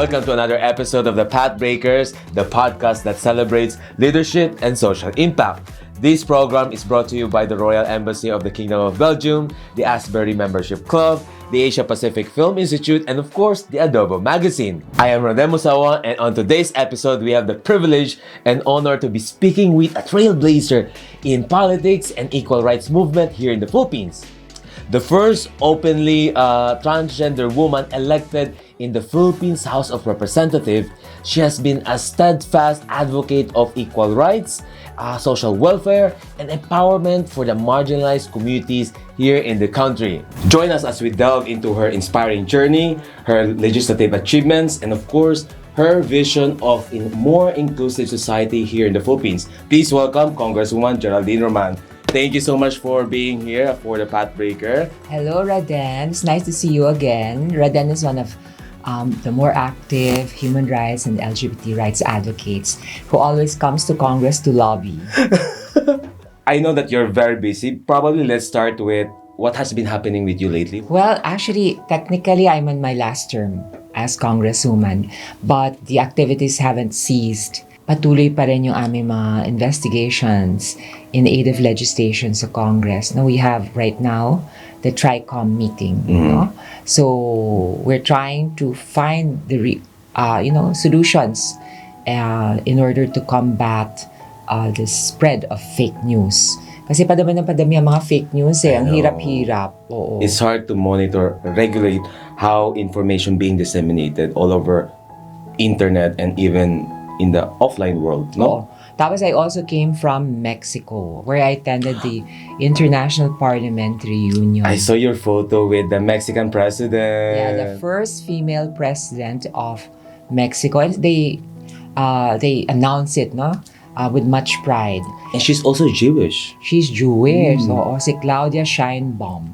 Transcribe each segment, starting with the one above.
Welcome to another episode of the Pathbreakers, the podcast that celebrates leadership and social impact. This program is brought to you by the Royal Embassy of the Kingdom of Belgium, the Asbury Membership Club, the Asia Pacific Film Institute, and of course, the Adobo Magazine. I am Rhadem, Musawah, and on today's episode, we have the privilege and honor to be speaking with a trailblazer in politics and equal rights movement here in the Philippines. The first openly transgender woman elected in the Philippines House of Representatives, she has been a steadfast advocate of equal rights, social welfare, and empowerment for the marginalized communities here in the country. Join us as we delve into her inspiring journey, her legislative achievements, and of course, her vision of a more inclusive society here in the Philippines. Please welcome Congresswoman Geraldine Roman. Thank you so much for being here for the Pathbreaker. Hello, Rhadem. It's nice to see you again. Rhadem is one of the more active human rights and LGBT rights advocates who always comes to Congress to lobby. I know that you're very busy. Probably let's start with what has been happening with you lately. Well, actually, technically, I'm on my last term as Congresswoman, but the activities haven't ceased. Patuloy pa rin yung aming mga investigations in aid of legislation sa Congress. Now, we have right now the TRICOM meeting. No? So, we're trying to find the solutions in order to combat the spread of fake news. Kasi padami ang mga fake news eh. Ang hirap-hirap. Oo. It's hard to monitor, regulate how information being disseminated all over internet and even in the offline world, no? Oo. Tapos I also came from Mexico, where I attended the International Parliamentary Union. I saw your photo with the Mexican president. Yeah, the first female president of Mexico. And they announced it, no? With much pride. And she's also Jewish. She's Jewish. Oo, si Claudia Sheinbaum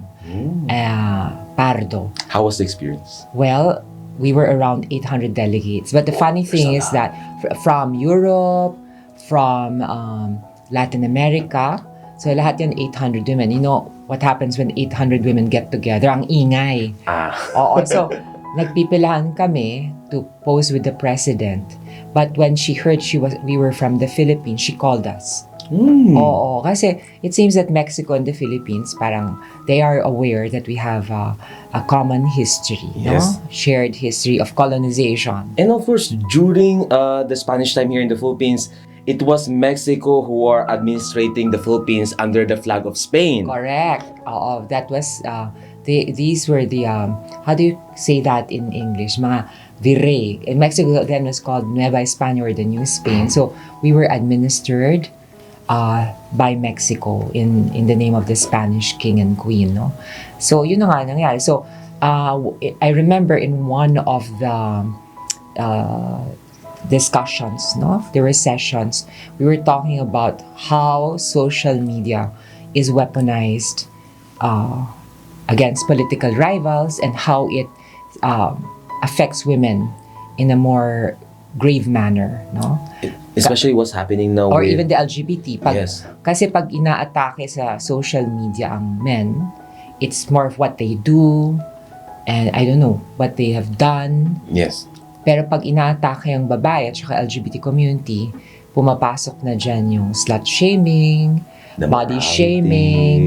Pardo. How was the experience? Well, we were around 800 delegates. But the funny thing is that from Europe, from Latin America, so lahat yan 800 women. You know what happens when 800 women get together? Ang ingay. Oo, so nagpipilahan kami to pose with the president. But when she heard we were from the Philippines, she called us. Oo, kasi it seems that Mexico and the Philippines, parang they are aware that we have a common history, yes. No? Shared history of colonization. And of course, during the Spanish time here in the Philippines, it was Mexico who are administrating the Philippines under the flag of Spain. Correct. Oo, that was, these were the, how do you say that in English? Mga virrey. In Mexico then was called Nueva España or the New Spain. So we were administered by Mexico in the name of the Spanish king and queen, no? So yun na nga nangyari. So I remember in one of the discussions, no? There were sessions. We were talking about how social media is weaponized against political rivals and how it affects women in a more grave manner, no? Especially what's happening now or with... even the LGBT. Yes. Kasi pag inaatake sa social media ang men, it's more of what they do and I don't know, what they have done. Yes. Pero pag inaatake ang babae at saka LGBT community, pumapasok na dyan yung slut shaming, The body morality, shaming,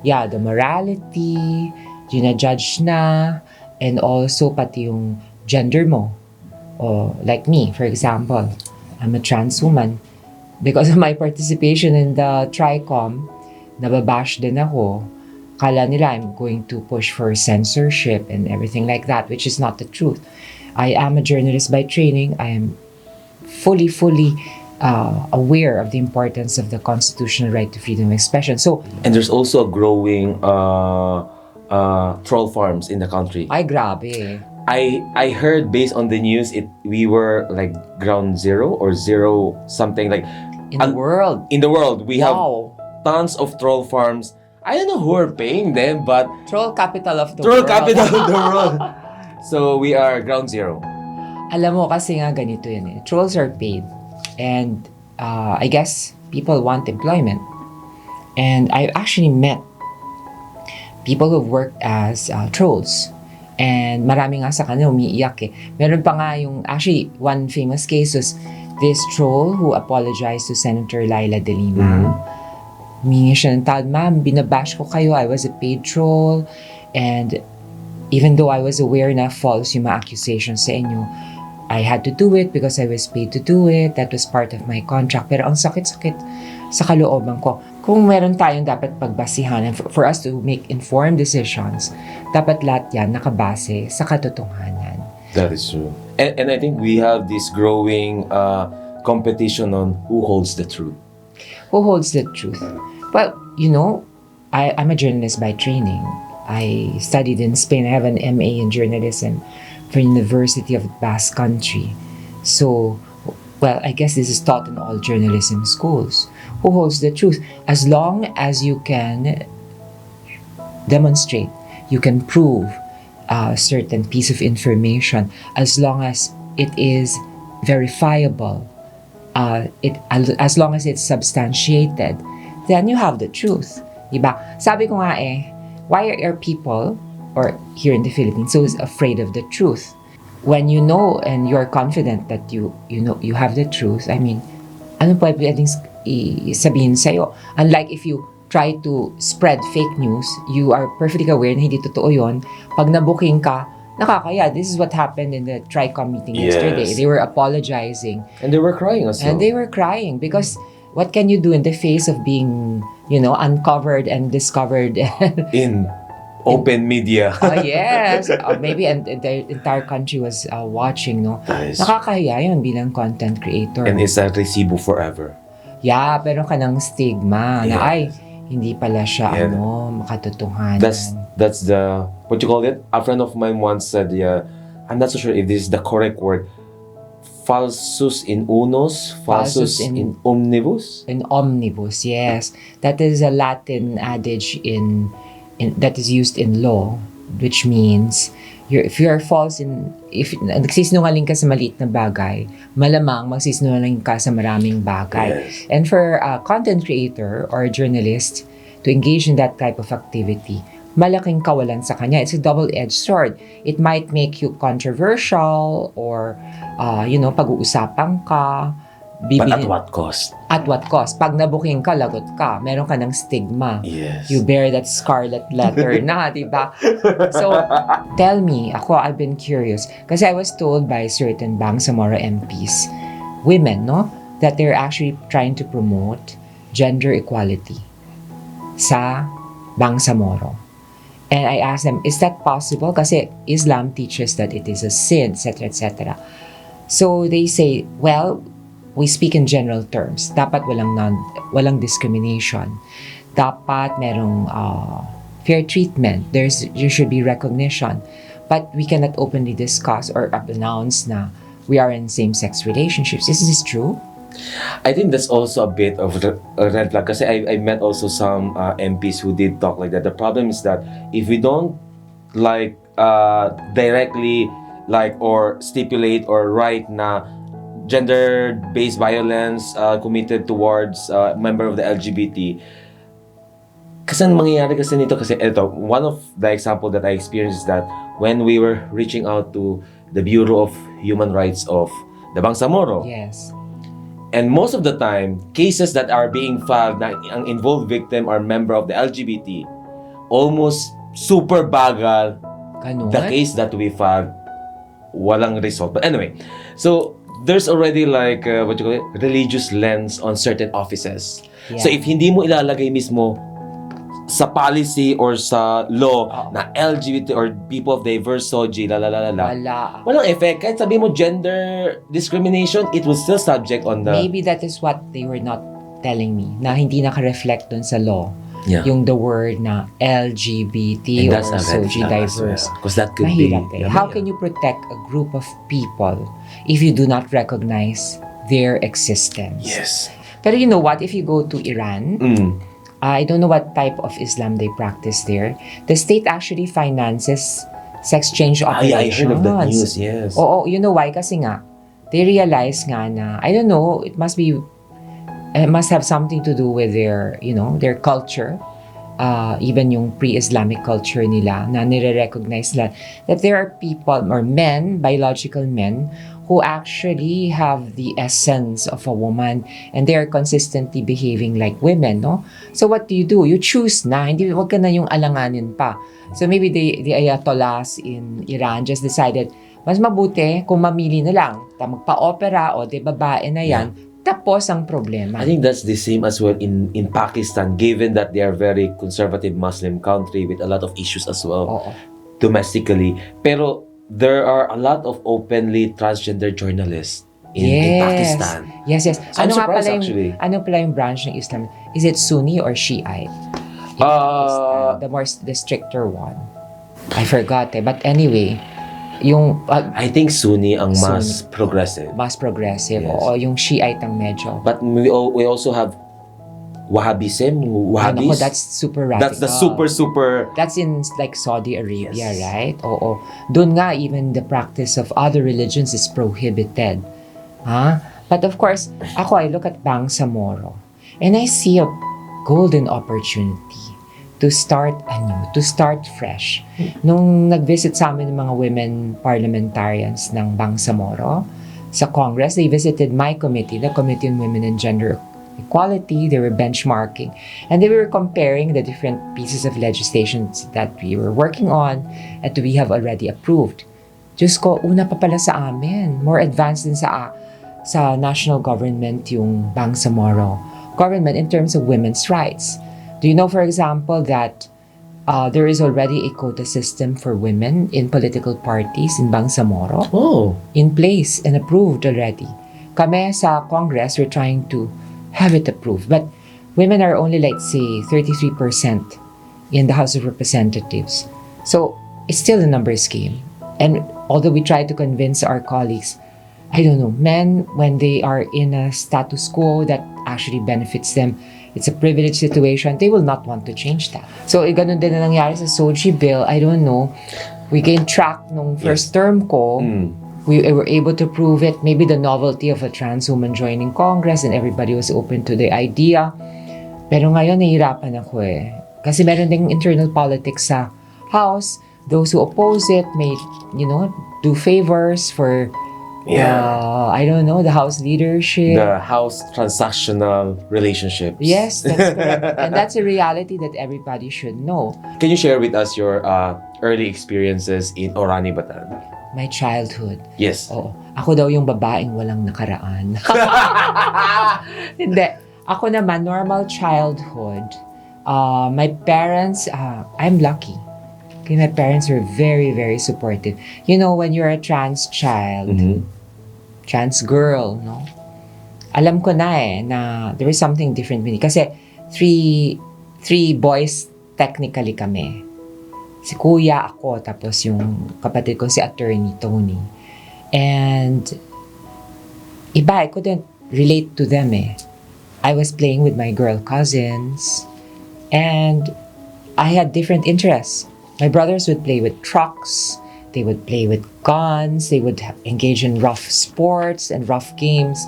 the morality, ginajudge na, and also pati yung gender mo. Or like me, for example, I'm a trans woman. Because of my participation in the TRICOM, nababash din ako. Kala nila I'm going to push for censorship and everything like that, which is not the truth. I am a journalist by training. I am fully aware of the importance of the constitutional right to freedom of expression. So, and there's also a growing troll farms in the country. ay grabe. I heard based on the news we were like ground zero or zero something like In the world. In the world we have Wow. tons of troll farms. I don't know who are paying them, but Troll capital of the troll world. capital of the world. So we are ground zero. Alam mo kasi nga ganito yan eh. Trolls are paid. And I guess people want employment. And I actually met people who've worked as trolls. And marami nga sa kanila umiiyak eh. Meron pa nga yung, actually, one famous case was this troll who apologized to Senator Laila De Lima. Humingi siya ng tawad, ma'am, binabash ko kayo, I was a paid troll. And even though I was aware na false yung mga accusations sa inyo, I had to do it because I was paid to do it. That was part of my contract. Pero ang sakit-sakit sa kalooban ko. Kung meron tayong dapat pagbasihan and for us to make informed decisions, dapat lahat yan nakabase sa katotohanan. That is true. And I think we have this growing competition on who holds the truth. Who holds the truth? Well, you know, I'm a journalist by training. I studied in Spain. I have an MA in journalism from University of the Basque Country. So, well, I guess this is taught in all journalism schools. Who holds the truth? As long as you can demonstrate, you can prove a certain piece of information, as long as it is verifiable, as long as it's substantiated, then you have the truth. Diba? Sabi ko nga why are people, or here in the Philippines, so afraid of the truth? When you know and you're confident that you know you have the truth, I mean, ano pwedeng sabihin sa'yo? Unlike if you try to spread fake news, you are perfectly aware na hindi totoo yun. Pag nabuking ka, nakakaya. This is what happened in the TRICOM meeting yesterday. They were apologizing. And they were crying as well. And they were crying because what can you do in the face of being, uncovered and discovered in open media? Yes. Maybe and the entire country was watching, no? Nice. Nakakahiya yun bilang content creator. And it's a resibo forever. Yeah, pero ka ng stigma na hindi pala siya makatotohanan. That's the, what you call it? A friend of mine once said, I'm not so sure if this is the correct word. Falsus in unus, falsus in omnibus? In omnibus, yes. That is a Latin adage in that is used in law, which means if you are false if nagsisinungaling ka sa maliit na bagay, malamang magsisinungaling ka sa maraming bagay. Yes. And for a content creator or a journalist to engage in that type of activity, malaking kawalan sa kanya. It's a double-edged sword. It might make you controversial or, pag-uusapan ka. But at what cost? At what cost? Pag nabuking ka, lagot ka. Meron ka ng stigma. Yes. You bear that scarlet letter na, di ba? So, tell me, I've been curious. Kasi I was told by certain Bangsamoro MPs, women, no? That they're actually trying to promote gender equality sa Bangsamoro. And I asked them, is that possible? Kasi Islam teaches that it is a sin, etc., etc. So they say, well, we speak in general terms. Dapat walang discrimination. Dapat merong fair treatment. There should be recognition. But we cannot openly discuss or announce na we are in same-sex relationships. Is this true? I think that's also a bit of a red flag. Kasi I met also some MPs who did talk like that. The problem is that if we don't directly or stipulate or write na gender-based violence committed towards member of the LGBT, kasi mangyayari kasi nito kasi ito, one of the example that I experienced is that when we were reaching out to the Bureau of Human Rights of the Bangsamoro. Yes. And most of the time, cases that are being filed na ang involved victim or member of the LGBT, almost super bagal. Ganun? The case that we filed, walang result. But anyway, so there's already religious lens on certain offices. Yeah. So if hindi mo ilalagay mismo sa policy or sa law na LGBT or people of diverse soji, walang effect. Kahit sabi mo gender discrimination, it will still subject on the... Maybe that is what they were not telling me, na hindi naka-reflect dun sa law. Yeah. Yung the word na LGBT or soji diverse. Because that could Mahirap be... How can you protect a group of people if you do not recognize their existence? Yes. Pero you know what? If you go to Iran, I don't know what type of Islam they practice there. The state actually finances sex change operations. I heard of that news, yes. Oo, you know why? Kasi nga, they realize nga na, I don't know, it must have something to do with their culture. even yung pre-Islamic culture nila na nire-recognize that there are people or men, biological men, who actually have the essence of a woman and they are consistently behaving like women, no? So what do? You choose na, hindi, wag ka na yung alanganin pa. So maybe the ayatollahs in Iran just decided, mas mabuti kung mamili na lang, magpa-opera o de babae na yan, tapos ang problema. I think that's the same as well in Pakistan, given that they are very conservative Muslim country with a lot of issues as well domestically. Pero there are a lot of openly transgender journalists in Pakistan. Yes. So I'm surprised actually. Ano pala yung branch ng Islam? Is it Sunni or Shiite? The stricter one. I forgot But anyway, yung I think Sunni ang mas progressive. Mas progressive. Yes. Oo, yung Shiite ang medyo. But we also have Wahhabism, Wahhabis. That's super radical. That's the super. That's in like Saudi Arabia, Yes. right? Oo. Doon nga, even the practice of other religions is prohibited. But of course, I look at Bangsamoro and I see a golden opportunity to start anew, to start fresh. Nung nag-visit sa amin ng mga women parliamentarians ng Bangsamoro sa Congress, they visited my committee, the Committee on Women and Gender Equality. They were benchmarking and they were comparing the different pieces of legislation that we were working on and we have already approved. Diyos ko, una pa pala sa amin. More advanced din sa national government yung Bangsamoro government in terms of women's rights. Do you know, for example, that there is already a quota system for women in political parties in Bangsamoro? In place and approved already. Kami sa Congress, we're trying to have it approved. But women are only, let's say, 33% in the House of Representatives. So it's still a numbers game. And although we try to convince our colleagues, I don't know, men, when they are in a status quo that actually benefits them, it's a privileged situation, they will not want to change that. So, ganun din na nangyari sa Soji bill. I don't know. We gained track nung first term ko. We were able to prove it. Maybe the novelty of a trans woman joining Congress and everybody was open to the idea. Pero ngayon, nahihirapan ako Kasi meron ding internal politics sa House. Those who oppose it may, do favors for, I don't know, the House leadership. The House transactional relationships. Yes, that's correct. And that's a reality that everybody should know. Can you share with us your early experiences in Orani, Bataan? My childhood. Yes. Oo. Ako daw yung babaeng walang nakaraan. Hindi. Ako naman, normal childhood. My parents, I'm lucky. Okay, my parents were very, very supportive. You know, when you're a trans child, trans girl, no? Alam ko na na there is something different with me. Kasi three boys technically kami. Si kuya, ako, tapos yung kapatid ko si Attorney Tony. And iba, I couldn't relate to them I was playing with my girl cousins and I had different interests. My brothers would play with trucks, they would play with guns, they would engage in rough sports and rough games.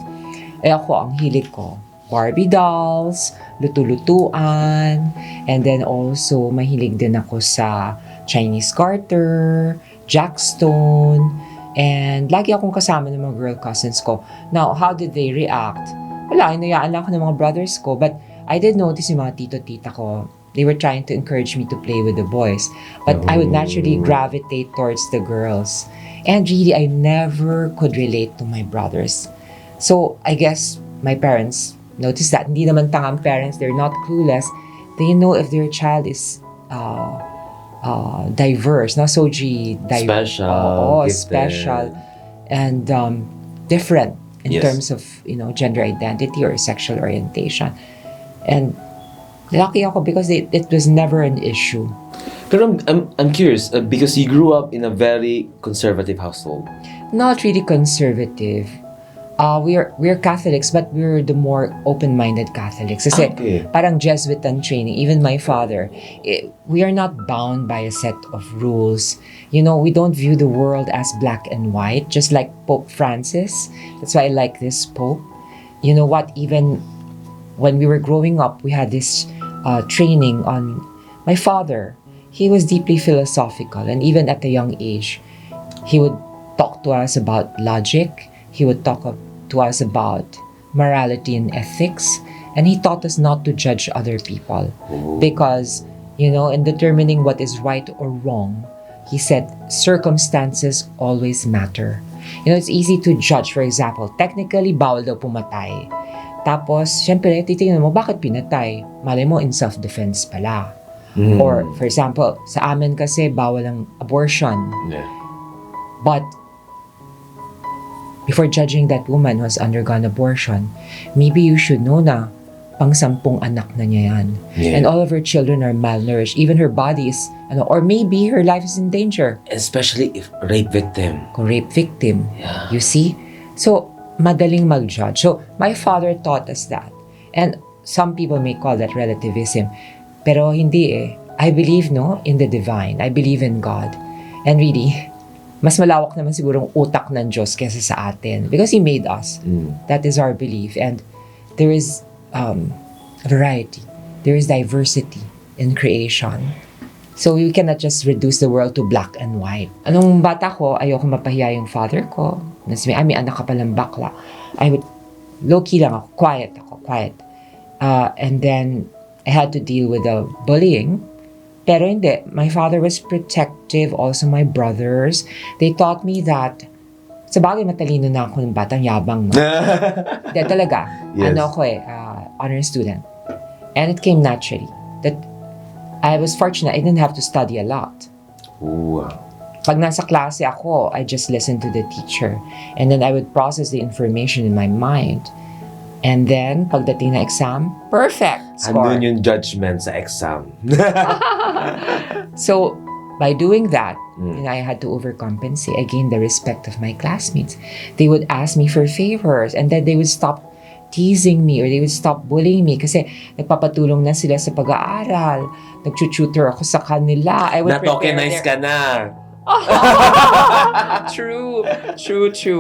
Ako, ang hilig ko, Barbie dolls, lutu-lutuan, and then also mahilig din ako sa Chinese garter, jackstone, and lagi akong kasama ng mga girl cousins ko. Now, how did they react? Wala, inayaan lang ako ng mga brothers ko, but I did notice yung mga tito-tita ko, they were trying to encourage me to play with the boys. But I would naturally gravitate towards the girls. And really, I never could relate to my brothers. So, I guess my parents noticed that. Hindi naman tangang parents, they're not clueless. They know if their child is diverse, not so special, special, and different in Yes. terms of gender identity or sexual orientation. And lucky ako because it was never an issue. Pero I'm curious because you grew up in a very conservative household. Not really conservative. We're Catholics, but we're the more open-minded Catholics. Kasi parang Jesuitan training. Even my father, we are not bound by a set of rules. We don't view the world as black and white, just like Pope Francis. That's why I like this Pope. You know what? Even when we were growing up, we had this training on My father, he was deeply philosophical, and even at a young age, he would talk to us about logic. He would talk to us about morality and ethics, and he taught us not to judge other people because, in determining what is right or wrong, he said circumstances always matter. It's easy to judge. For example, technically, bawal daw pumatay. Tapos, syempre, titingnan mo, bakit pinatay? Malay mo, in self-defense pala. Or, for example, sa amin kasi, bawal ang abortion. Yeah. But, before judging that woman who has undergone abortion, maybe you should know na pang-10 anak na niya yan. Yeah. And all of her children are malnourished. Even her body is, or maybe her life is in danger. Especially if rape victim. Kung rape victim. Yeah. You see? So, madaling mag-judge. So, my father taught us that. And some people may call that relativism. Pero hindi eh. I believe, in the divine. I believe in God. And really, mas malawak naman siguro ang utak ng Diyos kaysa sa atin. Because He made us. That is our belief. And there is variety. There is diversity in creation. So we cannot just reduce the world to black and white. Anong bata ko, ayoko mapahiya yung father ko. May anak ka palang bakla. I would, low-key lang ako, quiet. And then, I had to deal with the bullying. Pero hindi, my father was protective, also my brothers. They taught me that, sa bagay matalino na ako ng batang yabang. Hindi, talaga. Yes. Honor student. And it came naturally. That I was fortunate, I didn't have to study a lot. Wow. Pag nasa klase ako, I just listened to the teacher. And then I would process the information in my mind. And then, pagdating na exam, perfect score. Andun yung judgment sa exam. So, by doing that, I had to overcompensate. I gained the respect of my classmates. They would ask me for favors, and then they would stop teasing me or they would stop bullying me kasi nagpapatulong na sila sa pag-aaral. Nag-tutor ako sa kanila. I would Na-tokenize ka na. True.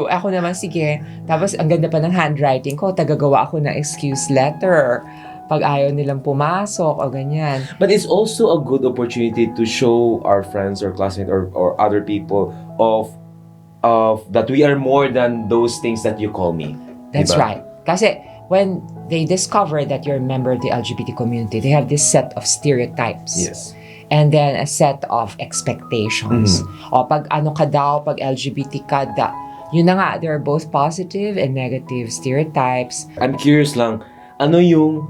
Ako naman, sige. Tapos, ang ganda pa ng handwriting ko. Tagagawa ako ng excuse letter pag ayaw nilang pumasok o ganyan. But it's also a good opportunity to show our friends or classmates or other people of that we are more than those things that you call me. That's diba? right. Kasi when they discover that you're a member of the LGBT community, they have this set of stereotypes. Yes. And then a set of expectations. O pag ano ka daw, pag LGBT ka da. Yun na nga, there are both positive and negative stereotypes. I'm curious lang, ano yung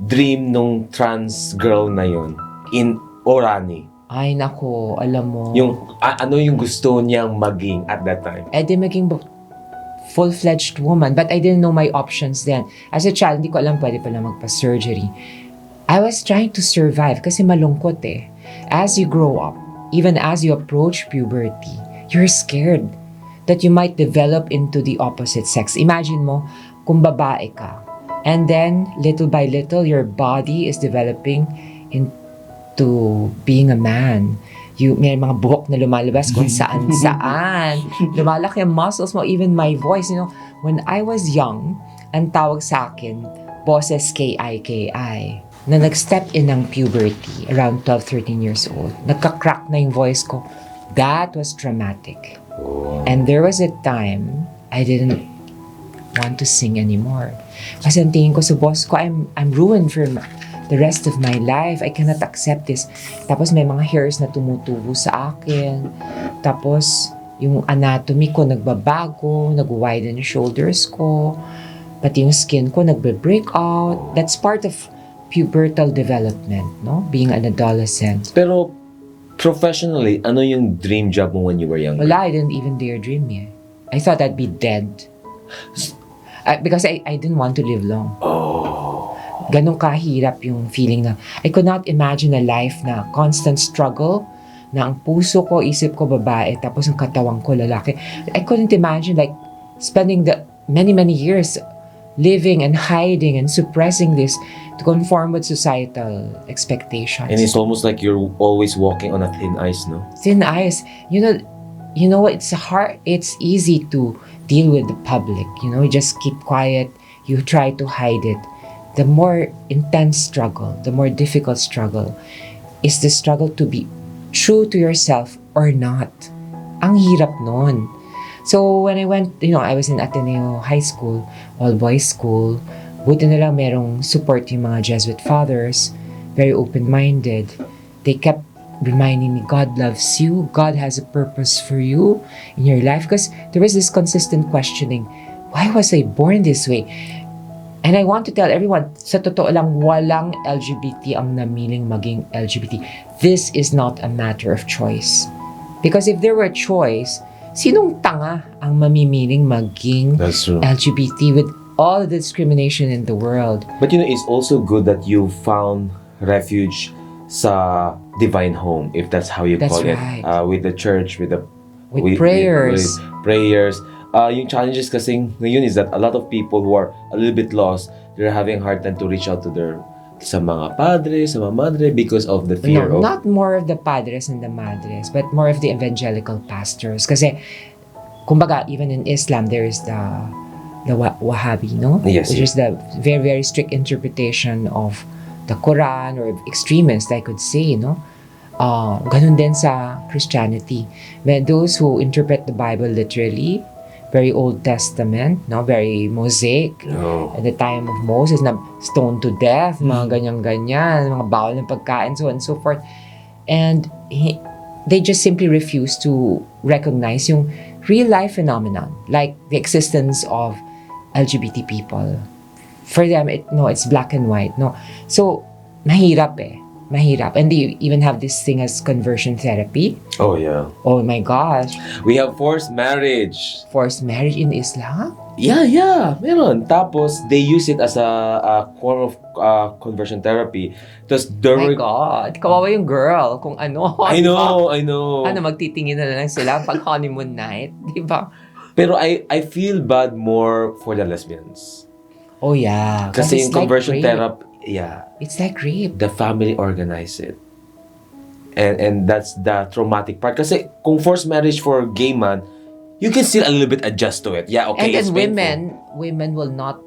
dream nung trans girl na yun in Orani? Ay nako, alam mo. Ano yung gusto niyang maging at that time? Di maging full-fledged woman, but I didn't know my options then. As a child, hindi ko alam pwede pala magpa-surgery. I was trying to survive kasi malungkot eh. As you grow up, even as you approach puberty, you're scared that you might develop into the opposite sex. Imagine mo, kung babae ka, and then little by little, your body is developing into being a man. May mga buhok na lumalabas kung saan-saan. Lumalaki ang muscles mo, even my voice. When I was young, ang tawag sa akin, boses K-I-K-I. Na nag-step in ng puberty, around 12, 13 years old. Nagka-crack na yung voice ko. That was traumatic. And there was a time, I didn't want to sing anymore. Kasi ang tingin ko sa boss ko, I'm ruined for the rest of my life. I cannot accept this. Tapos may mga hairs na tumutubo sa akin. Tapos yung anatomy ko nagbabago, nag-widen yung shoulders ko. Pati yung skin ko nagbe-break out. That's part of pubertal development, no? Being an adolescent. Pero professionally, ano yung dream job mo when you were younger? Wala, I didn't even dare dream eh. I thought I'd be dead. Because I didn't want to live long. Ganun kahirap yung feeling na I could not imagine a life na constant struggle, na ang puso ko, isip ko babae, tapos ang katawan ko lalaki. I couldn't imagine like spending the many years living and hiding and suppressing this to conform with societal expectations. And it's almost like you're always walking on a thin ice, no? Thin ice. You know, it's easy to deal with the public. You just keep quiet. You try to hide it. the more intense struggle, the more difficult struggle is the struggle to be true to yourself or not. Ang hirap nun. So when I went, I was in Ateneo High School, all-boys school. Buti na lang merong support yung mga Jesuit fathers, very open-minded. They kept reminding me, God loves you, God has a purpose for you in your life. Because there was this consistent questioning, why was I born this way? And I want to tell everyone, sa totoo lang, walang LGBT ang namiling maging LGBT. This is not a matter of choice. Because if there were a choice, sinong tanga ang mamimiling maging LGBT with all the discrimination in the world? But it's also good that you found refuge sa divine home, if that's how you call right. it. With the church, with prayers. With prayers. Yung challenges kasi ngayon is that a lot of people who are a little bit lost, they're having a hard time to reach out to sa mga padre, sa mga madre because of the fear of... Not more of the padres and the madres, but more of the evangelical pastors. Kasi, kumbaga, even in Islam, there is the Wahhabi, no? Yes. Which is the very, very strict interpretation of the Quran or extremists, I could say, no? Ganun din sa Christianity. But those who interpret the Bible literally, very Old Testament, no, very Mosaic. At the time of Moses, na stoned to death, mga ganyan-ganyan, mga bawal ng pagkain, so on and so forth. And they just simply refuse to recognize yung real-life phenomenon, like the existence of LGBT people. For them, it's black and white, no. So, mahirap. And they even have this thing as conversion therapy. Oh, yeah. Oh my gosh. We have forced marriage. Forced marriage in Islam? Yeah, meron. Tapos, they use it as a form of conversion therapy. Tapos, my God. Kawawa yung girl. Kung ano. I know. Ano, magtitingin na lang sila pag honeymoon night. Di ba? Pero I feel bad more for the lesbians. Oh, yeah. Kasi yung conversion like therapy, yeah. It's like rape. The family organize it. And that's the traumatic part. Kasi kung forced marriage for gay man, you can still a little bit adjust to it. Yeah, okay, and it's then women will not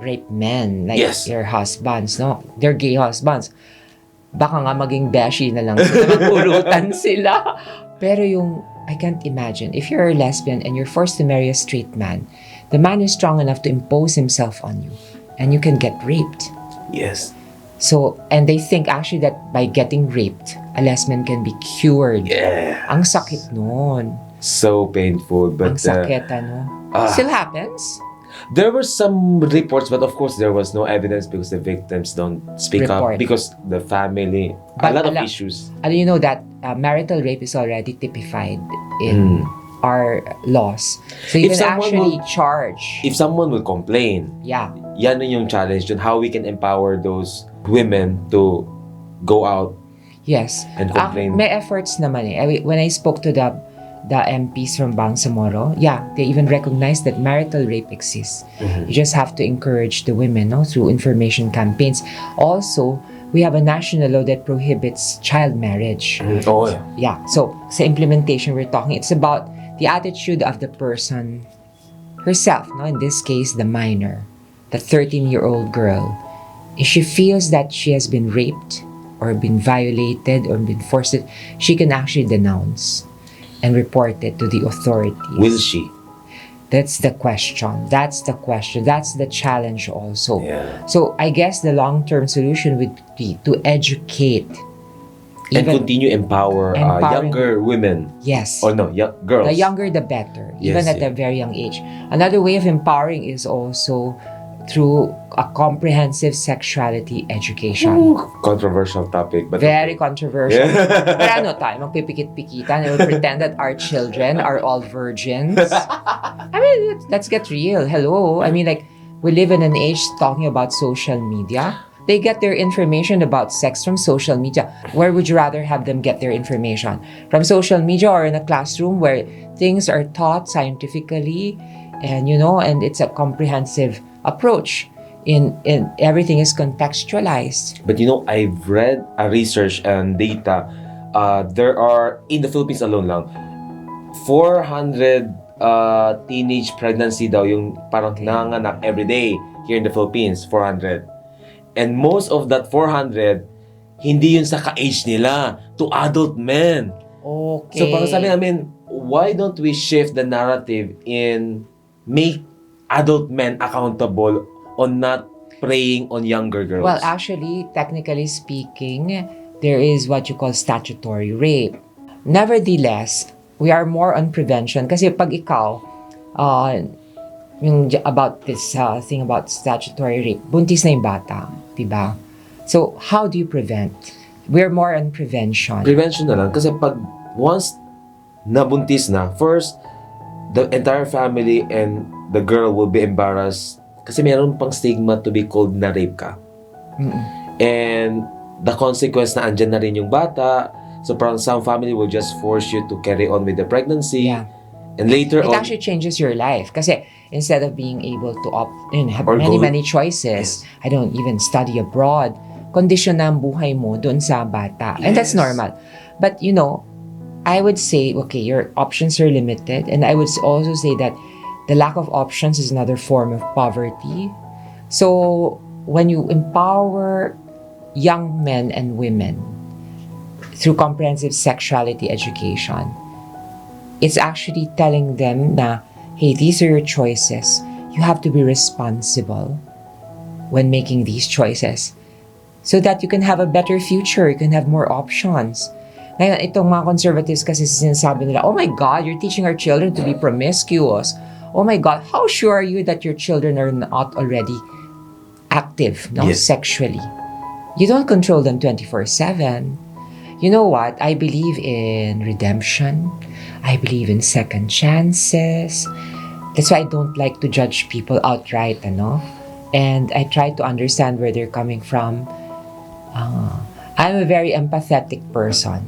rape men like their husbands, no? Their gay husbands. Baka nga maging beshi na lang sila, magpulutan sila. Pero I can't imagine, if you're a lesbian and you're forced to marry a straight man, the man is strong enough to impose himself on you, and you can get raped. Yes. So, and they think actually that by getting raped, a lesbian can be cured. Yeah. Ang sakit nun. So painful, but... Ang sakit, Still happens? There were some reports, but of course there was no evidence because the victims don't speak up because the family, a lot of issues. And you know that marital rape is already typified in our laws. So you can actually charge. If someone will complain, yan yung challenge dun, how we can empower those women to go out and complain. May efforts naman When I spoke to the MPs from Bangsamoro, they even recognize that marital rape exists. You just have to encourage the women, through information campaigns. Also, we have a national law that prohibits child marriage. So sa implementation we're talking, it's about the attitude of the person herself, in this case, the minor, the 13-year-old girl. If she feels that she has been raped or been violated or been forced, she can actually denounce and report it to the authorities. Will she? That's the question. That's the challenge also. Yeah. So I guess the long-term solution would be to educate and continue empowering younger women. Yes. Or no, girls. The younger the better, even at a very young age. Another way of empowering is also through a comprehensive sexuality education. Controversial topic, but very controversial. Pero magpipikit-pikitan and we'll pretend that our children are all virgins. I mean, let's get real. Hello. I mean, we live in an age talking about social media. They get their information about sex from social media. Where would you rather have them get their information? From social media or in a classroom where things are taught scientifically and it's a comprehensive approach in everything is contextualized. But I've read a research and data. There are in the Philippines alone lang 400 teenage pregnancy daw yung parang nanganak every day here in the Philippines. 400. And most of that 400, hindi yun sa ka-age nila, to adult men. Okay. So parang sabi namin, why don't we shift the narrative in make adult men accountable on not preying on younger girls? Well, actually, technically speaking, there is what you call statutory rape. Nevertheless, we are more on prevention. Kasi pag ikaw, yung about this thing about statutory rape, buntis na yung bata, diba? So, how do you prevent? We're more on prevention. Prevention na lang. Kasi pag once nabuntis na, first, the entire family and the girl will be embarrassed kasi meron pang stigma to be called na rape ka. Mm-mm. And the consequence na andyan na rin yung bata. So parang some family will just force you to carry on with the pregnancy. Yeah. And later It on, actually changes your life. Kasi instead of being able to have Or go- many choices, I don't even study abroad, kondisyon na ang buhay mo doon sa bata. And that's Yes. normal. But you know, I would say, okay, your options are limited. And I would also say that the lack of options is another form of poverty. So when you empower young men and women through comprehensive sexuality education, it's actually telling them na, hey, these are your choices. You have to be responsible when making these choices so that you can have a better future, you can have more options. Ngayon, itong mga conservatives kasi sinasabi nila, oh my God, you're teaching our children to be promiscuous. Oh my God, how sure are you that your children are not already active, no, Yes. sexually? You don't control them 24/7. You know what? I believe in redemption. I believe in second chances. That's why I don't like to judge people outright, ano? And I try to understand where they're coming from. I'm a very empathetic person.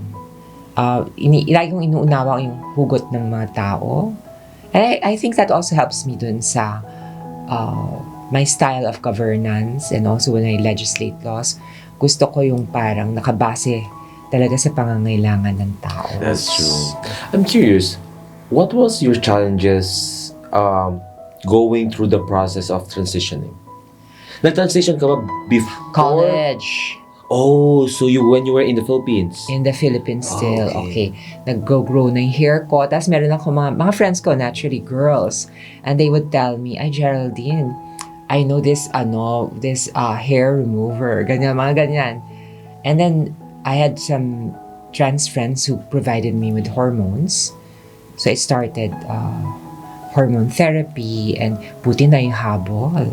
Lagi kong inuunawa yung hugot ng mga tao. And I think that also helps me dun sa my style of governance and also when I legislate laws. Gusto ko yung parang nakabase talaga sa pangangailangan ng tao. that's true. I'm curious, what was your challenges going through the process of transitioning? Na-transition ka ba before? College. Oh, so when you were in the Philippines? In the Philippines still, Okay. okay. Nag-grow na yung hair ko. Tapos meron ako mga friends ko, naturally girls. And they would tell me, ay Geraldine, I know this hair remover. Ganyan, mga ganyan. And then, I had some trans friends who provided me with hormones. So I started hormone therapy and buti na yung habol.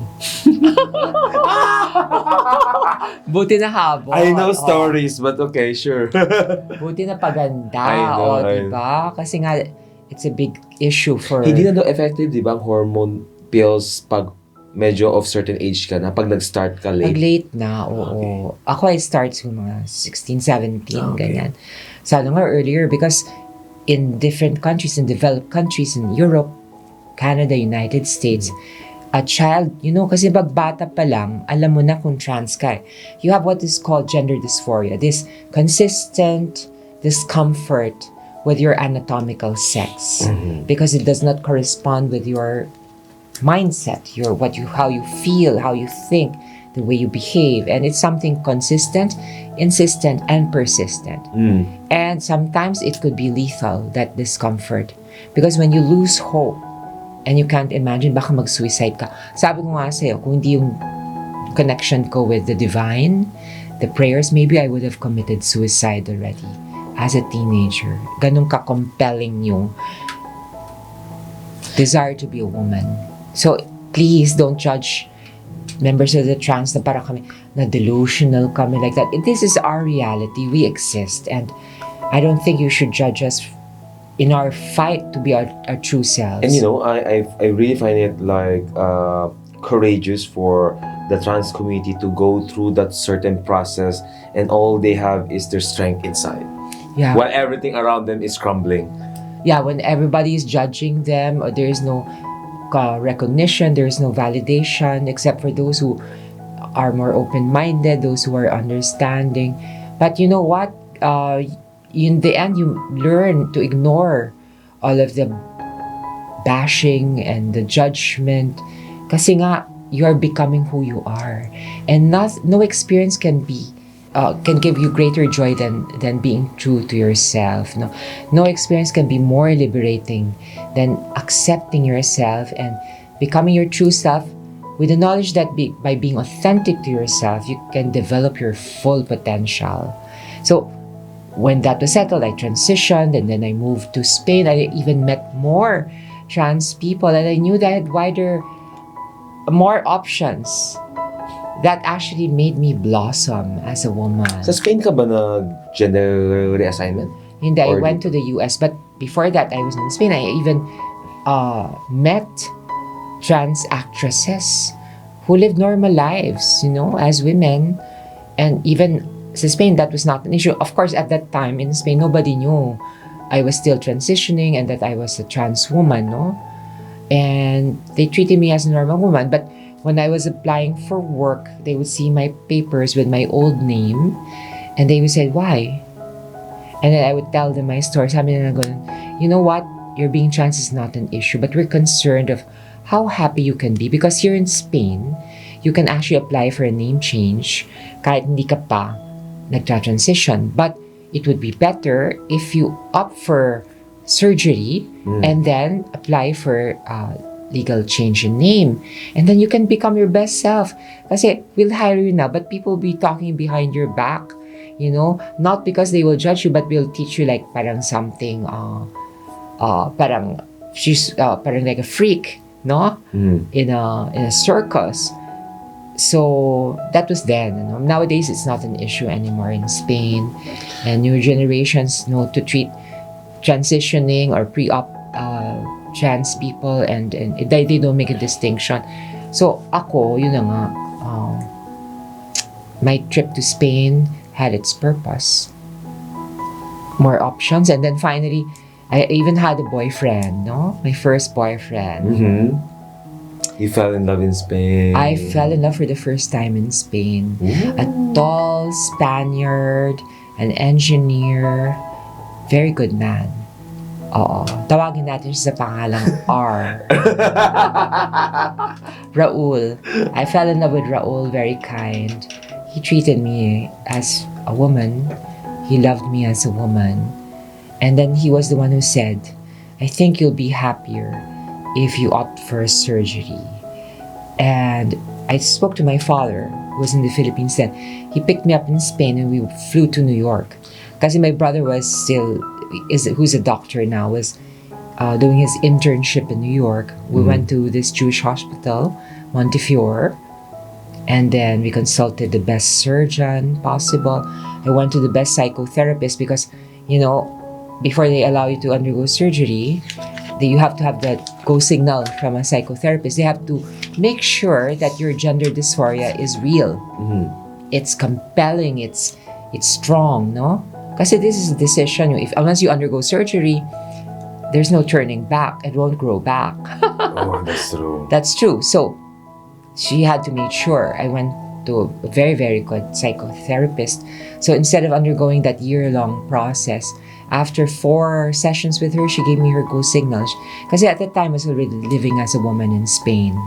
Buti na habol. I know Oo. stories, but okay, sure. Buti na paganda. I know, Diba? Kasi nga, it's a big issue for... Hindi na daw effective, di ba, ang hormone pills pag medyo of certain age ka na, pag nag-start ka Pag late. late na, oo. Ako, I start sa mga 16, 17, Okay. ganyan. Sana nga earlier because in different countries, in developed countries, in Europe, Canada, United States, a child, kasi bata pa lang, alam mo na kung trans ka. You have what is called gender dysphoria, this consistent discomfort with your anatomical sex because it does not correspond with your mindset, how you feel, how you think, the way you behave, and it's something consistent, insistent, and persistent. And sometimes it could be lethal, that discomfort, because when you lose hope and you can't imagine, baka mag-suicide ka. Sabi ko nga sa'yo, kung hindi yung connection ko with the divine, the prayers, maybe I would have committed suicide already as a teenager. Ganun ka-compelling yung desire to be a woman. So, please don't judge members of the trans na para kami, na delusional kami like that. This is our reality. We exist. And I don't think you should judge us in our fight to be our true selves. And I really find it like courageous for the trans community to go through that certain process and all they have is their strength inside. Yeah. While everything around them is crumbling. Yeah, when everybody is judging them or there is no recognition, there is no validation except for those who are more open-minded, those who are understanding. But you know what? In the end, you learn to ignore all of the bashing and the judgment. Kasi nga, you are becoming who you are, and no experience can give you greater joy than being true to yourself. No experience can be more liberating than accepting yourself and becoming your true self, with the knowledge that by being authentic to yourself, you can develop your full potential. So when that was settled, I transitioned, and then I moved to Spain. I even met more trans people, and I knew that I had more options. That actually made me blossom as a woman. Sa Spain ka ba nag-gender reassignment? Hindi, I went to the US. But before that, I was in Spain. I even met trans actresses who lived normal lives, as women. And even sa Spain, that was not an issue. Of course, at that time in Spain, nobody knew I was still transitioning and that I was a trans woman, no? And they treated me as a normal woman. But when I was applying for work, they would see my papers with my old name, and they would say, why? And then I would tell them my story. Sabi nila ganun, you know what? Your being trans is not an issue, but we're concerned of how happy you can be. Because here in Spain, you can actually apply for a name change kahit hindi ka pa nagtra-transition. But it would be better if you opt for surgery and then apply for legal change in name, and then you can become your best self. Kasi we'll hire you now, but people will be talking behind your back, not because they will judge you, but will teach you like parang something, parang she's parang like a freak, no? In a circus. So that was then. Nowadays it's not an issue anymore in Spain, and new generations know to treat transitioning or pre-op trans people, and they don't make a distinction. So ako, yun na nga, my trip to Spain had its purpose. More options, and then finally, I even had a boyfriend, my first boyfriend. You fell in love in Spain. I fell in love for the first time in Spain. Ooh. A tall Spaniard, an engineer, very good man. Oo. Tawagin natin siya sa pangalang R. Raul. I fell in love with Raul, very kind. He treated me as a woman. He loved me as a woman. And then he was the one who said, I think you'll be happier if you opt for surgery. And I spoke to my father, who was in the Philippines then. He picked me up in Spain and we flew to New York. Kasi my brother who's a doctor now, was doing his internship in New York. We went to this Jewish hospital, Montefiore, and then we consulted the best surgeon possible. I went to the best psychotherapist because, before they allow you to undergo surgery, you have to have that go signal from a psychotherapist. They have to make sure that your gender dysphoria is real. It's compelling, it's strong, no? Kasi this is a decision. Unless you undergo surgery, there's no turning back. It won't grow back. Oh, that's true. That's true. So she had to make sure. I went to a very, very good psychotherapist. So instead of undergoing that year-long process, after 4 sessions with her, she gave me her go signals. Kasi at that time, I was already living as a woman in Spain.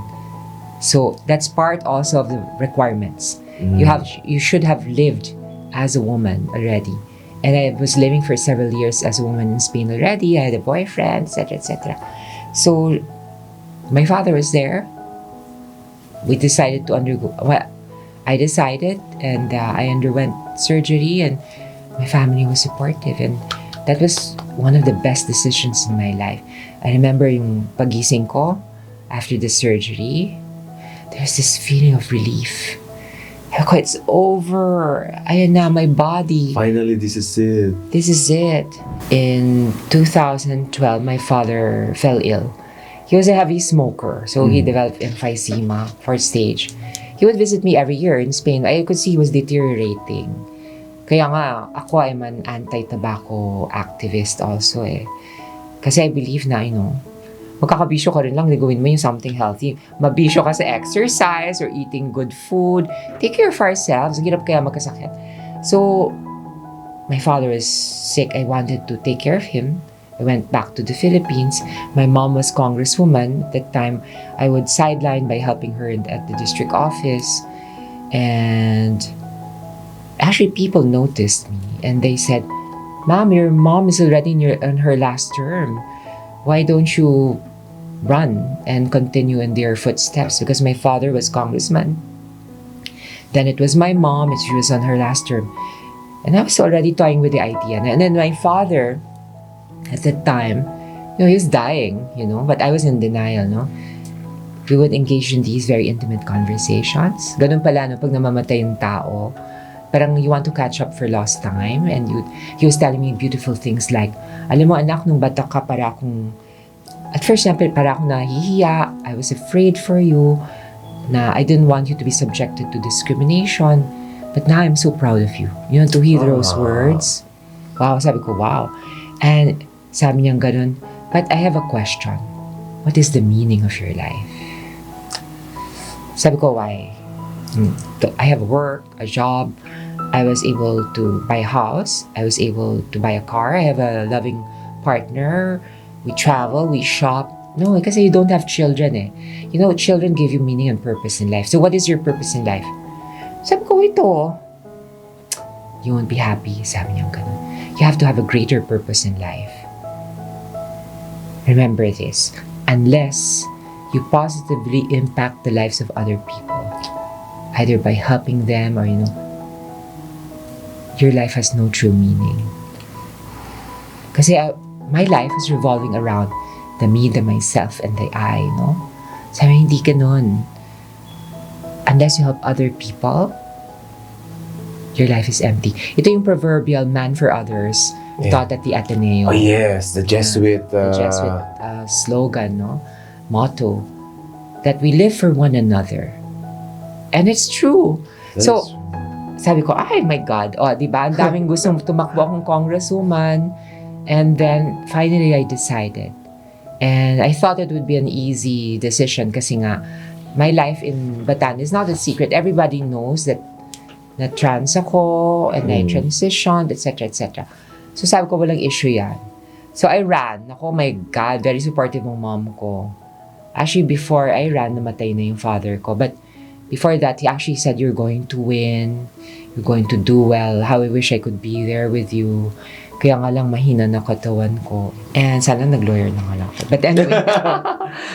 So that's part also of the requirements. You should have lived as a woman already. And I was living for several years as a woman in Spain already. I had a boyfriend, etc., etc. So my father was there. We decided to undergo. Well, I decided, and I underwent surgery, and my family was supportive, and that was one of the best decisions in my life. I remember yung pagising ko after the surgery. There's this feeling of relief. It's over. Ayan na, my body. Finally, this is it. This is it. In 2012, my father fell ill. He was a heavy smoker, so he developed emphysema, 4th stage. He would visit me every year in Spain. I could see he was deteriorating. Kaya nga, ako I'm an anti-tobacco activist also eh. Kasi I believe na, magkakabisyo ka rin lang, gawin mo yung something healthy. Mabisyo ka sa exercise or eating good food. Take care of ourselves. Hirap kaya magkasakit. So, my father was sick. I wanted to take care of him. I I went back to the Philippines. My mom was congresswoman. At that time, I would sideline by helping her at the district office. And actually, people noticed me and they said, Mom, your mom is already in her last term. Why don't you run and continue in their footsteps? Because my father was congressman. Then it was my mom, and she was on her last term. And I was already toying with the idea. And then my father, at that time, he was dying, but I was in denial, no? We would engage in these very intimate conversations. Ganun pala, no, pag namamatay yung tao, parang you want to catch up for lost time. And he was telling me beautiful things like, alam mo anak, nung bata ka, at first, para akong nahihiya. I was afraid for you. Na I didn't want you to be subjected to discrimination. But now I'm so proud of you. To hear those words. Wow, sabi ko, wow. And sabi niya ganun, but I have a question. What is the meaning of your life? Sabi ko, why? I have work, a job. I was able to buy a house. I was able to buy a car. I have a loving partner. We travel, we shop. No, kasi you don't have children eh. Children give you meaning and purpose in life. So what is your purpose in life? Sabi ko, ito. You won't be happy. Sabi niya ganun. You have to have a greater purpose in life. Remember this. Unless you positively impact the lives of other people, either by helping them or, your life has no true meaning. Kasi my life is revolving around the me, the myself, and the I, no? Sabi, hindi ganun. Unless you help other people, your life is empty. Ito yung proverbial man for others taught at the Ateneo. Oh yes, the Jesuit slogan, no? Motto, that we live for one another. And it's true. Sabi ko, ay my God, diba? Ang daming gustong tumakbo akong congresswoman. And then, finally, I decided. And I thought it would be an easy decision kasi nga, my life in Bataan is not a secret. Everybody knows that na trans ako and I transitioned, etc., etc. So sabi ko, walang issue yan. So I ran. Ako, my God, very supportive ng mom ko. Actually, before I ran, namatay na yung father ko. But before that, he actually said, you're going to win. You're going to do well. How I wish I could be there with you. Kaya nga lang mahina na katawan ko. And sana nag-lawyer na nga lang ako. But anyway.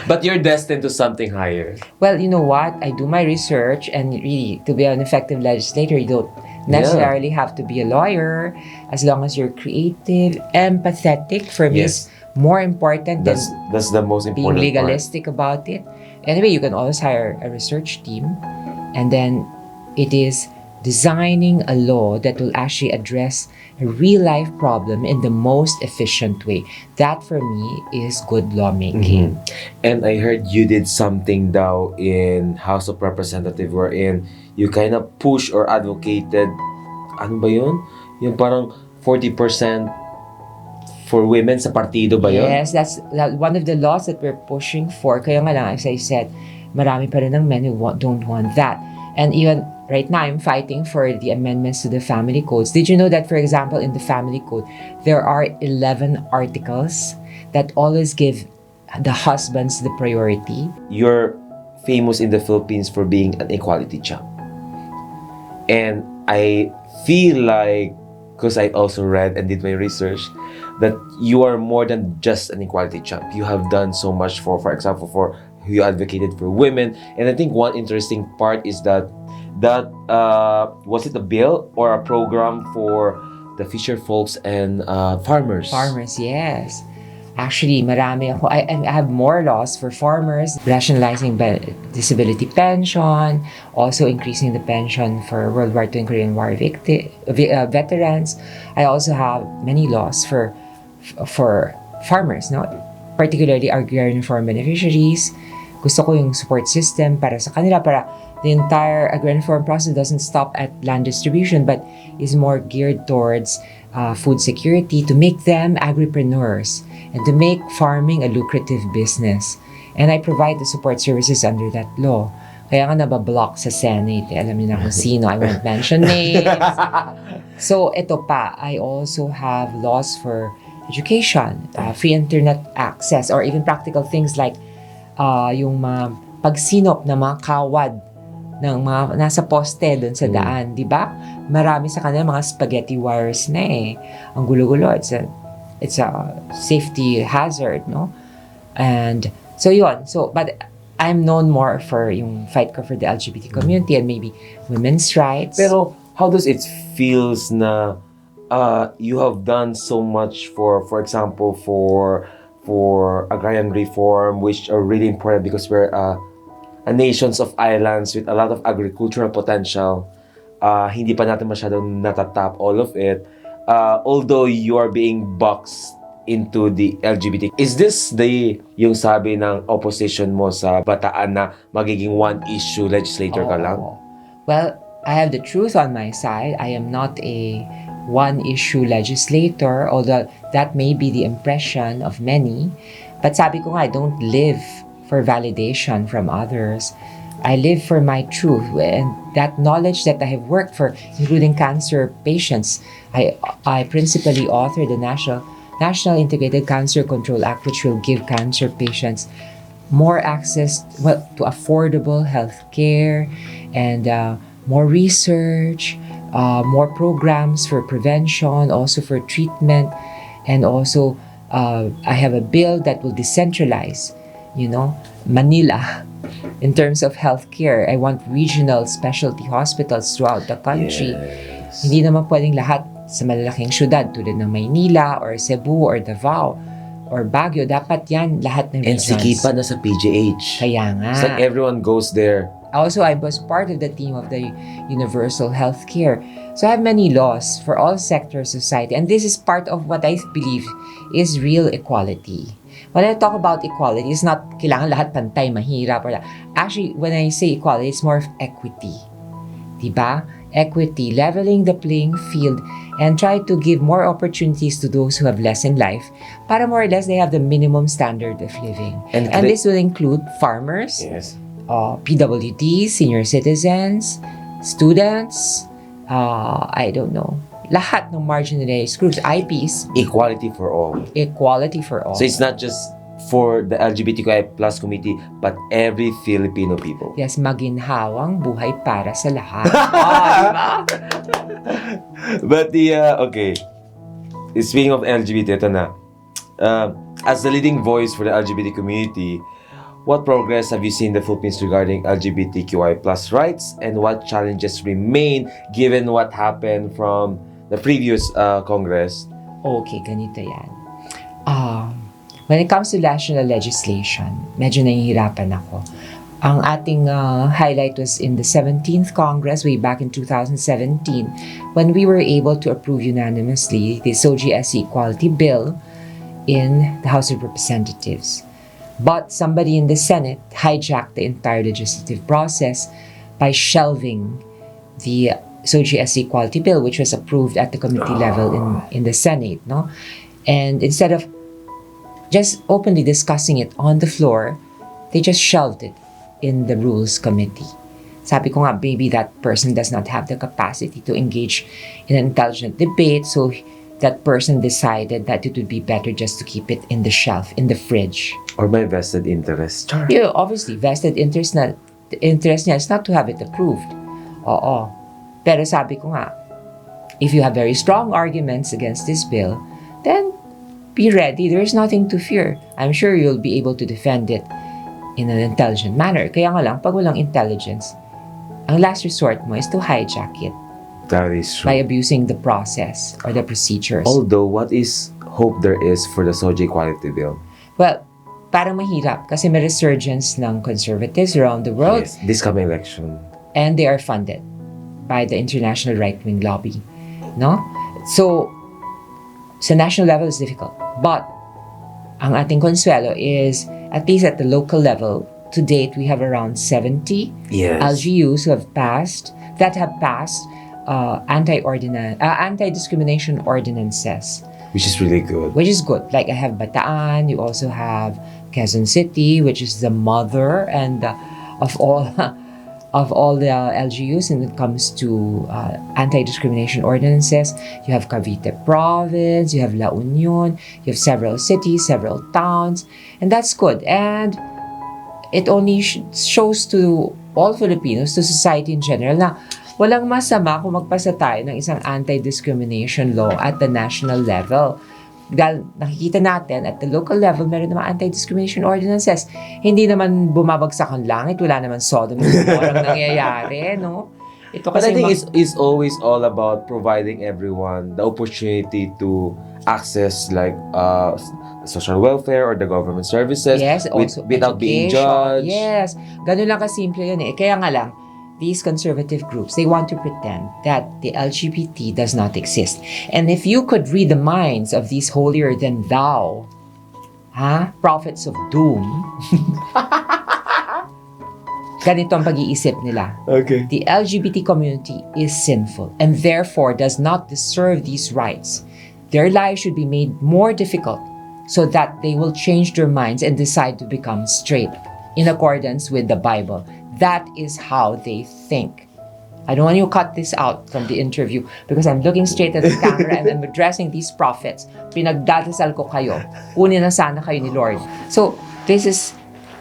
But you're destined to something higher. Well, you know what? I do my research, and really, to be an effective legislator, you don't necessarily have to be a lawyer. As long as you're creative, empathetic, for me is more important than that's the most important being legalistic about it. Anyway, you can always hire a research team, and then it is designing a law that will actually address a real-life problem in the most efficient way. That, for me, is good lawmaking. And I heard you did something daw in House of Representative wherein you kind of push or advocated, ano ba yun? Yung parang 40% for women sa partido ba yun? Yes, that's one of the laws that we're pushing for. Kaya nga lang, as I said, marami pa rin ng men who don't want that. And even right now, I'm fighting for the amendments to the family codes. Did you know that, for example, in the family code, there are 11 articles that always give the husbands the priority? You're famous in the Philippines for being an equality champ. And I feel like, because I also read and did my research, that you are more than just an equality champ. You have done so much for example, you advocated for women. And I think one interesting part is that was it a bill or a program for the fisher folks and farmers? Farmers, yes. Actually, marami ako. I have more laws for farmers, rationalizing disability pension, also increasing the pension for World War II and Korean War veterans. I also have many laws for farmers, no? Particularly agrarian farm beneficiaries. Gusto ko yung support system para sa kanila, para the entire agrarian farm process doesn't stop at land distribution but is more geared towards food security, to make them agripreneurs and to make farming a lucrative business. And I provide the support services under that law. Kaya nga nabablock sa Senate. Alam niyo na kung sino. I won't mention names. So, ito pa. I also have laws for education, free internet access, or even practical things like yung pagsinop ng mga kawad ng mga nasa poste doon sa daan, di ba? Marami sa kanila mga spaghetti wires na eh. Ang gulo-gulo. It's a safety hazard, no? And so yun. So, but I'm known more for yung fight ko for the LGBT community and maybe women's rights. Pero how does it feels na you have done so much for example, for agrarian reform, which are really important because we're a nations of islands with a lot of agricultural potential. Hindi pa natin masyadong natatap all of it. Although you are being boxed into the LGBT. Is this yung sabi ng opposition mo sa Bataan na magiging one-issue legislator ka lang? Well, I have the truth on my side. I am not a one-issue legislator, although that may be the impression of many. But sabi ko nga, I don't live for validation from others. I live for my truth, and that knowledge that I have worked for, including cancer patients. I principally authored the National Integrated Cancer Control Act, which will give cancer patients more access to affordable health care and more research, more programs for prevention, also for treatment, and also I have a bill that will decentralize, Manila in terms of healthcare. I want regional specialty hospitals throughout the country. Yes. Hindi naman pwedeng lahat sa malalaking syudad tulad ng Maynila or Cebu or Davao or Baguio. Dapat yan lahat ng And regions. si Kipa na sa PGH. Kaya nga. It's like everyone goes there. Also, I was part of the team of the Universal Healthcare. So I have many laws for all sectors of society. And this is part of what I believe is real equality. When I talk about equality, it's not kailangan lahat pantay, mahirap. Actually, when I say equality, it's more of equity. Diba? Equity, leveling the playing field and try to give more opportunities to those who have less in life para more or less they have the minimum standard of living. And this will include farmers, Yes. PWDs, senior citizens, students, I don't know, lahat ng marginalized groups, IPs. Equality for all. Equality for all. So it's not just for the LGBTQI plus community, but every Filipino people. Yes, maginhawang buhay para sa lahat. Diba? But okay. Speaking of LGBT, ito na. As the leading voice for the LGBT community, what progress have you seen in the Philippines regarding LGBTQI plus rights, and what challenges remain given what happened from the previous Congress? Okay, ganito yan. When it comes to national legislation, medyo nahihirapan ako. Ang ating highlight was in the 17th Congress way back in 2017 when we were able to approve unanimously the SOGI-SC Equality Bill in the House of Representatives. But somebody in the Senate hijacked the entire legislative process by shelving the SOGI-SC Equality Bill, which was approved at the committee level in the Senate, no? And instead of just openly discussing it on the floor, they just shelved it in the Rules Committee. Sabi ko nga, maybe that person does not have the capacity to engage in an intelligent debate, so that person decided that it would be better just to keep it in the shelf, in the fridge. Or by vested interest? Yeah, obviously, vested interest niya is not to have it approved. Oo. Pero sabi ko nga, if you have very strong arguments against this bill, then be ready. There is nothing to fear. I'm sure you'll be able to defend it in an intelligent manner. Kaya nga lang, pag walang intelligence, ang last resort mo is to hijack it. That is true. By abusing the process or the procedures. Although, what is hope there is for the SOGI Equality Bill? Well, parang mahirap kasi may resurgence ng conservatives around the world. Yes, this coming election. And they are funded by the international right-wing lobby. No? So, sa national level is difficult. But, ang ating consuelo is, at least at the local level, to date, we have around 70 Yes. LGUs who have passed anti-discrimination ordinances. Which is really good. Which is good. Like I have Bataan, you also have Quezon City, which is the mother and of all of all the LGUs when it comes to anti-discrimination ordinances. You have Cavite Province, you have La Union, you have several cities, several towns, and that's good. And it only shows to all Filipinos, to society in general, na walang masama kung magpasa tayo ng isang anti-discrimination law at the national level. Dahil nakikita natin at the local level, meron naman anti-discrimination ordinances. Hindi naman bumabagsak ang langit, wala naman Sodom and Gomorrah nangyayari, no? Ito But I kasi think it's always all about providing everyone the opportunity to access like social welfare or the government services without being judged. Yes, ganun lang kasimple yun eh. Kaya nga lang, these conservative groups, they want to pretend that the LGBT does not exist. And if you could read the minds of these holier-than-thou, prophets of doom, ganito ang pag-iisip nila. Okay. The LGBT community is sinful and therefore does not deserve these rights. Their lives should be made more difficult so that they will change their minds and decide to become straight in accordance with the Bible. That is how they think. I don't want you to cut this out from the interview because I'm looking straight at the camera and I'm addressing these prophets. Pinagdadasal ko kayo. Kunin na sana kayo ni Lord. So, this is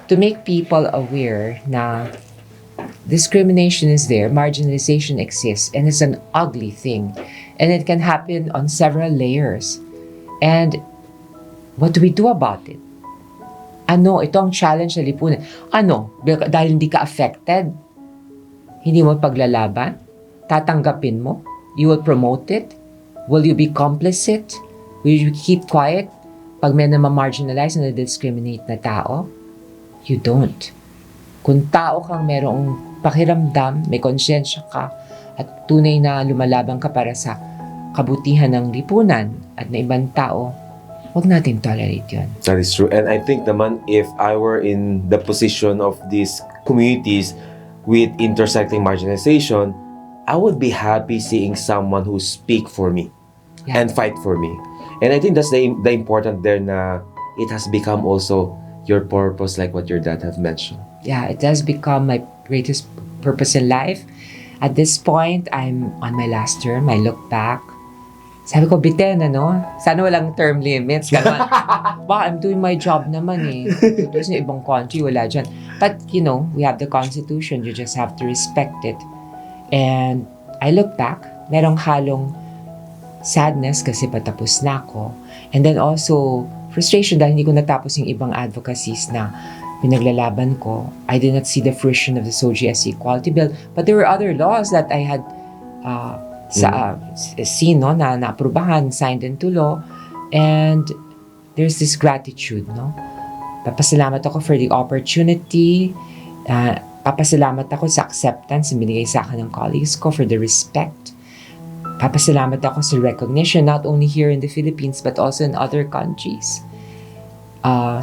to make people aware na discrimination is there, marginalization exists, and it's an ugly thing. And it can happen on several layers. And what do we do about it? Ito ang challenge sa lipunan. Dahil hindi ka affected, hindi mo paglalaban, tatanggapin mo, you will promote it, will you be complicit, will you keep quiet pag may na-marginalize na discriminate na tao? You don't. Kung tao kang merong pakiramdam, may konsyensya ka, at tunay na lumalaban ka para sa kabutihan ng lipunan at na ibang tao, huwag natin tolerate yun. That is true. And I think naman, if I were in the position of these communities with intersecting marginalization, I would be happy seeing someone who speak for me and fight for me. And I think that's the important there na it has become also your purpose, like what your dad have mentioned. Yeah, it has become my greatest purpose in life. At this point, I'm on my last term. I look back. Sabi ko, bitin, sana walang term limits. Ganun. I'm doing my job naman eh. Tapos yung ibang country, wala dyan. But, we have the Constitution. You just have to respect it. And I look back, merong halong sadness kasi patapos na ako. And then also, frustration dahil hindi ko natapos yung ibang advocacies na pinaglalaban ko. I did not see the fruition of the SOGIE Equality Bill. But there were other laws that I had seen, na naaprubahan, signed into law, and there's this gratitude, Papasalamat ako for the opportunity, papasalamat ako sa acceptance na binigay sa akin ng colleagues ko, for the respect, papasalamat ako sa recognition, not only here in the Philippines, but also in other countries.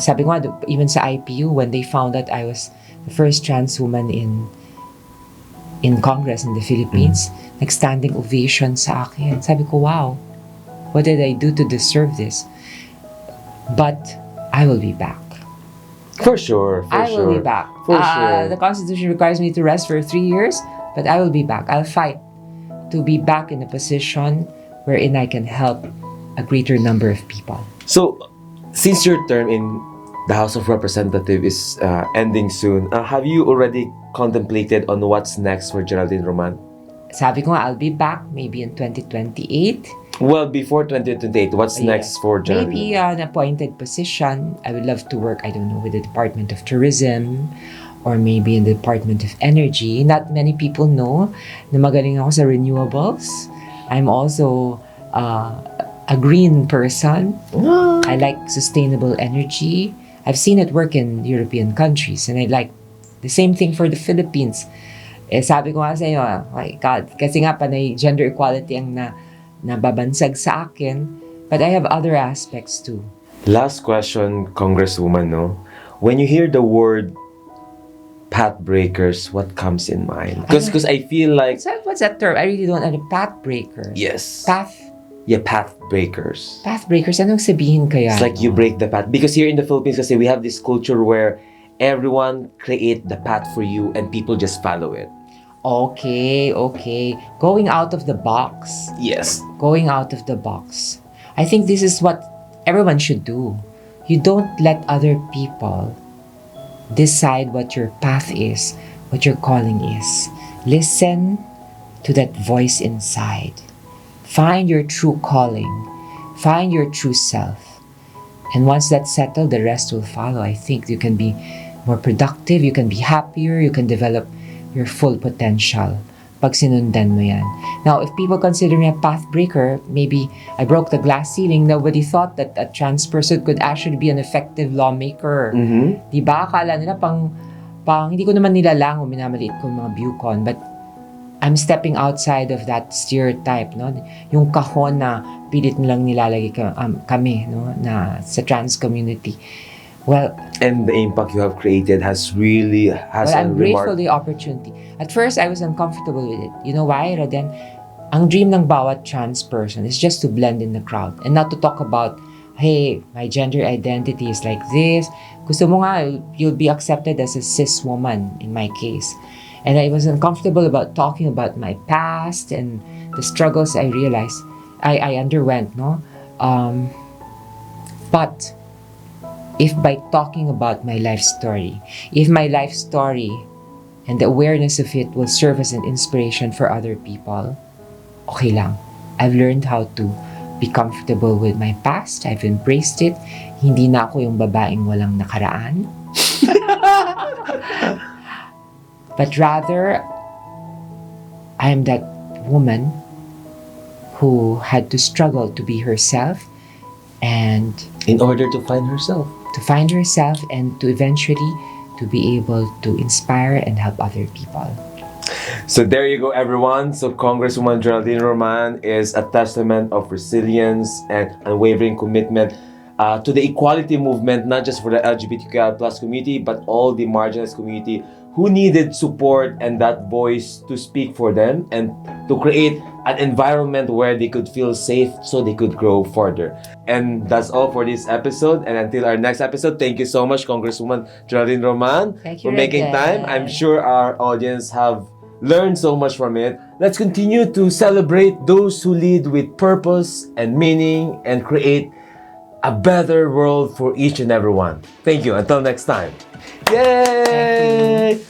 Sabi ko nga, even sa IPU, when they found that I was the first trans woman in Congress in the Philippines, nag-standing ovation sa akin. Sabi ko, wow, what did I do to deserve this? But I will be back. For sure. I will be back. For sure. The Constitution requires me to rest for 3 years, but I will be back. I'll fight to be back in a position wherein I can help a greater number of people. So, since your term in the House of Representatives is ending soon, have you already contemplated on what's next for Geraldine Roman? Sabi ko nga, I'll be back maybe in 2028. Well, before 2028, what's next for Geraldine? Maybe an appointed position. I would love to work, I don't know, with the Department of Tourism or maybe in the Department of Energy. Not many people know na magaling ako sa renewables. I'm also a green person. I like sustainable energy. I've seen it work in European countries, and I like the same thing for the Philippines. Sabi ko nga sa iyo, my God, kasi nga panay gender equality ang nababansag sa akin, but I have other aspects too. Last question, Congresswoman, when you hear the word Pathbreakers, what comes in mind? Because I feel like... What's that term? I really don't know. Pathbreakers. Yes. Yeah, pathbreakers. Pathbreakers, anong sabihin kaya? It's like you break the path. Because here in the Philippines kasi we have this culture where everyone create the path for you and people just follow it. Okay. Going out of the box. Yes. Going out of the box. I think this is what everyone should do. You don't let other people decide what your path is, what your calling is. Listen to that voice inside. Find your true calling. Find your true self. And once that's settled, the rest will follow. I think you can be more productive, you can be happier, you can develop your full potential pag sinundan mo yan. Now, if people consider me a pathbreaker, maybe I broke the glass ceiling, nobody thought that a trans person could actually be an effective lawmaker. Diba? Akala nila pang hindi ko naman nilalang o minamaliit ko yung mga viewcon, but I'm stepping outside of that stereotype, no? Yung kahon na pilit nilang nilalagay kami, no? Na sa trans community. Well, and the impact you have created has I'm grateful for the opportunity. At first, I was uncomfortable with it. You know why, Rhadem? Ang dream ng bawat trans person is just to blend in the crowd and not to talk about, hey, my gender identity is like this. Gusto mo nga, you'll be accepted as a cis woman in my case. And I was uncomfortable about talking about my past and the struggles I realized I underwent, no? But if by talking about my life story, if my life story and the awareness of it will serve as an inspiration for other people, okay lang. I've learned how to be comfortable with my past. I've embraced it. Hindi na ako yung babaeng walang nakaraan. But rather, I'm that woman who had to struggle to be herself and in order to find herself. And to eventually to be able to inspire and help other people. So there you go, everyone. So Congresswoman Geraldine Roman is a testament of resilience and unwavering commitment to the equality movement, not just for the LGBTQI+ community, but all the marginalized community who needed support and that voice to speak for them and to create an environment where they could feel safe so they could grow further. And that's all for this episode. And until our next episode, thank you so much, Congresswoman Geraldine Roman, for making time. I'm sure our audience have learned so much from it. Let's continue to celebrate those who lead with purpose and meaning and create a better world for each and every one. Thank you. Until next time. Yay!